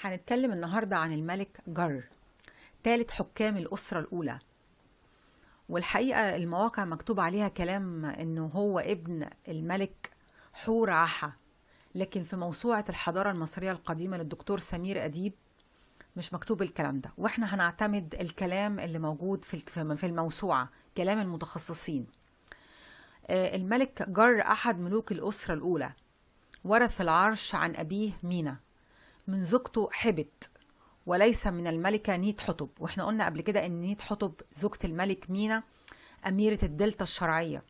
هنتكلم النهاردة عن الملك جر، ثالث حكام الأسرة الأولى. والحقيقة المواقع مكتوب عليها كلام إنه هو ابن الملك حور عحا، لكن في موسوعة الحضارة المصرية القديمة للدكتور سمير أديب مش مكتوب الكلام ده، واحنا هنعتمد الكلام اللي موجود في الموسوعة، كلام المتخصصين. الملك جر أحد ملوك الأسرة الأولى، ورث العرش عن أبيه مينا من زوجته حبت، وليس من الملكة نيت حتب. واحنا قلنا قبل كده ان نيت حتب زوجة الملك مينا أميرة الدلتا الشرعية،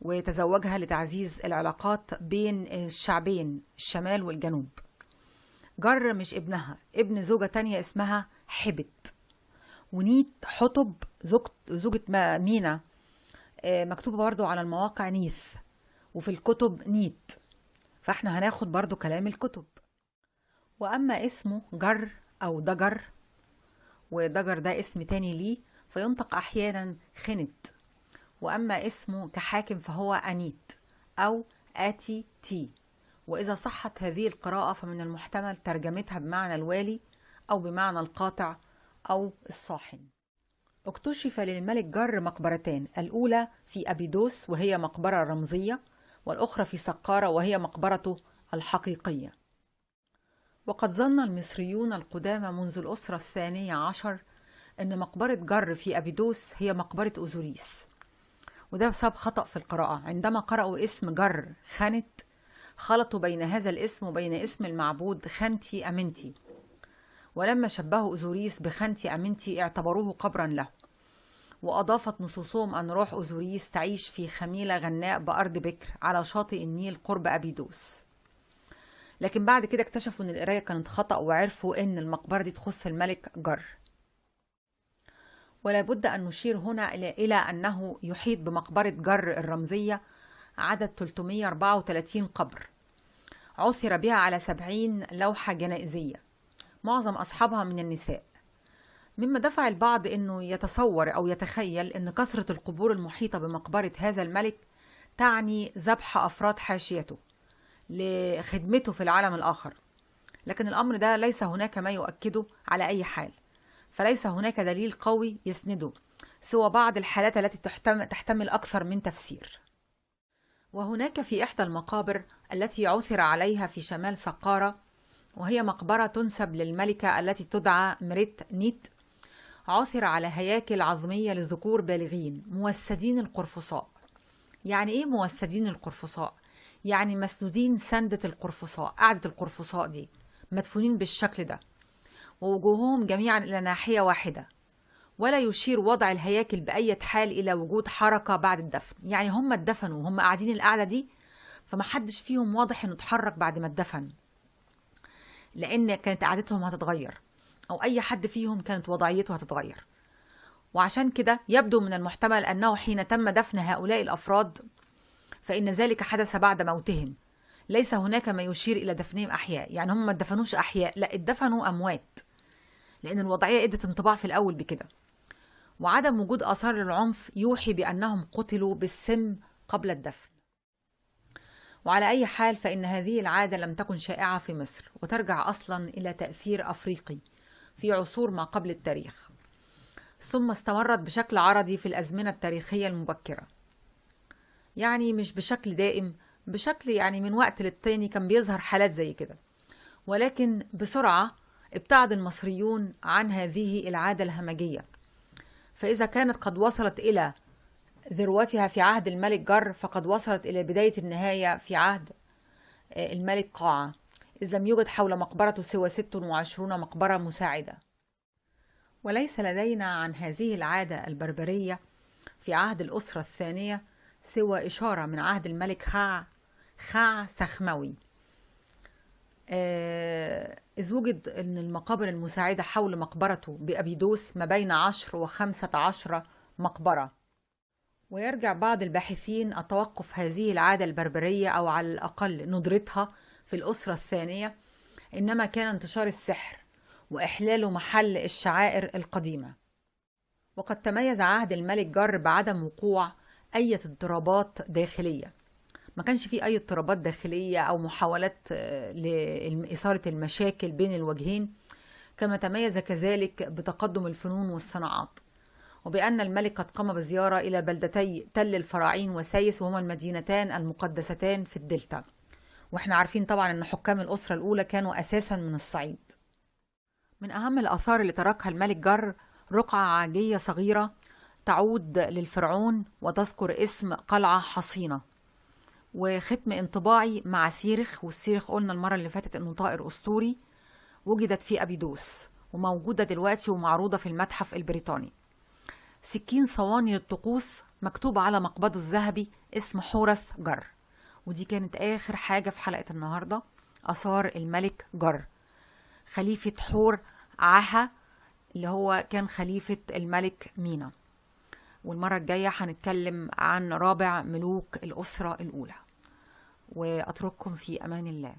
وتزوجها لتعزيز العلاقات بين الشعبين الشمال والجنوب. جر مش ابنها، ابن زوجة تانية اسمها حبت. ونيت حتب زوجة مينا مكتوبة برضو على المواقع نيث، وفي الكتب نيت، فاحنا هناخد برضو كلام الكتب. وأما اسمه جر أو دجر، ودجر ده اسم تاني ليه فينطق أحيانا خنت. وأما اسمه كحاكم فهو أنيت أو آتي تي، وإذا صحت هذه القراءة فمن المحتمل ترجمتها بمعنى الوالي أو بمعنى القاطع أو الصاحن. اكتشف للملك جر مقبرتان، الأولى في أبيدوس وهي مقبرة رمزية، والأخرى في سقارة وهي مقبرته الحقيقية. وقد ظن المصريون القدامى منذ الأسرة الثانية عشر أن مقبرة جر في أبيدوس هي مقبرة أوزوريس، وده بسبب خطأ في القراءة. عندما قرأوا اسم جر خانت خلطوا بين هذا الاسم وبين اسم المعبود خنتي أمنتي، ولما شبهوا أوزوريس بخنتي أمنتي اعتبروه قبرا له. وأضافت نصوصهم أن روح أوزوريس تعيش في خميلة غناء بأرض بكر على شاطئ النيل قرب أبيدوس. لكن بعد كده اكتشفوا ان القرايه كانت خطأ، وعرفوا ان المقبره دي تخص الملك جر. ولا بد ان نشير هنا الى انه يحيط بمقبره جر الرمزيه عدد 334 قبر، عثر بها على 70 لوحه جنائزيه، معظم اصحابها من النساء، مما دفع البعض انه يتصور او يتخيل ان كثره القبور المحيطه بمقبره هذا الملك تعني ذبح افراد حاشيته لخدمته في العالم الآخر. لكن الأمر ده ليس هناك ما يؤكده على أي حال، فليس هناك دليل قوي يسنده سوى بعض الحالات التي تحتمل أكثر من تفسير. وهناك في إحدى المقابر التي عثر عليها في شمال سقارة، وهي مقبرة تنسب للملكة التي تدعى مريت نيت، عثر على هياكل عظمية لذكور بالغين موسدين القرفصاء. يعني إيه موسدين القرفصاء؟ يعني مسنودين سندة القرفصاء، قاعدة القرفصاء دي مدفونين بالشكل ده، ووجوههم جميعا إلى ناحية واحدة، ولا يشير وضع الهياكل بأي حال إلى وجود حركة بعد الدفن. يعني هم اتدفنوا، هم قاعدين القعدة دي، فمحدش فيهم واضح إنه اتحرك بعد ما اتدفن، لأن كانت قعدتهم هتتغير، أو أي حد فيهم كانت وضعيته هتتغير. وعشان كده يبدو من المحتمل أنه حين تم دفن هؤلاء الأفراد فإن ذلك حدث بعد موتهم، ليس هناك ما يشير إلى دفنهم أحياء. يعني هم ما اتدفنوش أحياء، لا اتدفنوا أموات، لأن الوضعية ادت انطباع في الأول بكده. وعدم وجود آثار العنف يوحي بأنهم قتلوا بالسم قبل الدفن. وعلى أي حال فإن هذه العادة لم تكن شائعة في مصر، وترجع أصلا إلى تأثير أفريقي في عصور ما قبل التاريخ، ثم استمرت بشكل عرضي في الأزمنة التاريخية المبكرة. يعني مش بشكل دائم، بشكل يعني من وقت للتاني كان بيظهر حالات زي كده، ولكن بسرعة ابتعد المصريون عن هذه العادة الهمجية. فإذا كانت قد وصلت إلى ذروتها في عهد الملك جر، فقد وصلت إلى بداية النهاية في عهد الملك قاعة، إذ لم يوجد حول مقبرته سوى 26 مقبرة مساعدة. وليس لدينا عن هذه العادة البربرية في عهد الأسرة الثانية سوى إشارة من عهد الملك خاع سخموي، إذ وجد أن المقابر المساعدة حول مقبرته بأبيدوس ما بين 10 و15 مقبرة. ويرجع بعض الباحثين التوقف هذه العادة البربرية، أو على الأقل ندرتها في الأسرة الثانية، إنما كان انتشار السحر وإحلال محل الشعائر القديمة. وقد تميز عهد الملك جر بعدم وقوع أي اضطرابات داخلية، ما كانش فيه أي اضطرابات داخلية أو محاولات لإثارة المشاكل بين الوجهين، كما تميز كذلك بتقدم الفنون والصناعات، وبأن الملك قد قام بزيارة إلى بلدتي تل الفراعين وسايس، وهما المدينتان المقدستان في الدلتا. واحنا عارفين طبعا أن حكام الأسرة الأولى كانوا أساسا من الصعيد. من أهم الآثار اللي تركها الملك جر رقعة عاجية صغيرة تعود للفرعون وتذكر اسم قلعة حصينة، وختم انطباعي مع سيرخ. والسيرخ قلنا المرة اللي فاتت انه طائر أسطوري، وجدت في أبيدوس وموجودة دلوقتي ومعروضة في المتحف البريطاني. سكين صواني للطقوس مكتوب على مقبضه الذهبي اسم حورس جر. ودي كانت آخر حاجة في حلقة النهاردة، آثار الملك جر خليفة حور عاها اللي هو كان خليفة الملك مينا. والمرة الجاية هنتكلم عن رابع ملوك الأسرة الأولى، وأترككم في أمان الله.